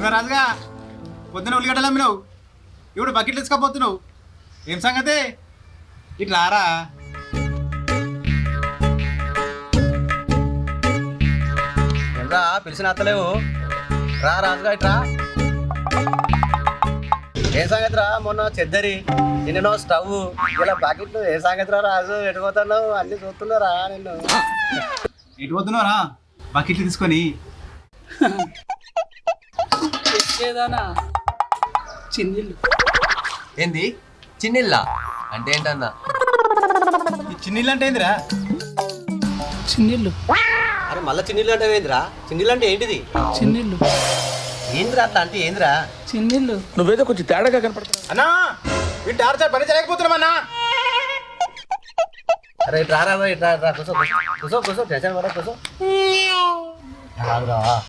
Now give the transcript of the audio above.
ఏమే రాజుగా పొద్దున ఉల్లిగడ్డలు అమ్మినావు ఇప్పుడు బకెట్లు తీసుకపోతున్నావు ఏం సంగతి ఇట్లా రారా ఎంద్రా పిలిచిన అత్తలేవు రా రాజుగా ఇట్రా ఏం సంగతి రా మొన్న చెద్దరి నిన్నో స్టవ్ ఇలా బకెట్లు ఏ సంగతి రా రాజు ఎటుపోతున్నావు అన్ని చూస్తున్నారా నిన్ను ఎటు పోతున్నావురా బకెట్లు తీసుకొని ఏదానా చిన్నిళ్ళు ఏంది చిన్నిల్లా అంటే ఏంటన్నా ఈ చిన్నీళ్ళు అంటే ఏందిరా చిన్నిళ్ళు అరే మళ్ళీ చిన్నిళ్ళు అంటే ఏందిరా చిన్నిళ్ళు అంటే ఏంటిది చిన్నిళ్ళు ఏందిరా అట్లా అంటే ఏందిరా చిన్నిళ్ళు నువ్వేదో కొంచెం తేడాగా కనపడుతున్నావు. అన్నా వీటి టార్చర్ పని చేయలేకపోతున్నామన్నా అరే ఇట్రా రా ఇట్రా కూసో కూసో కూసో టెన్షన్ పడ కూసో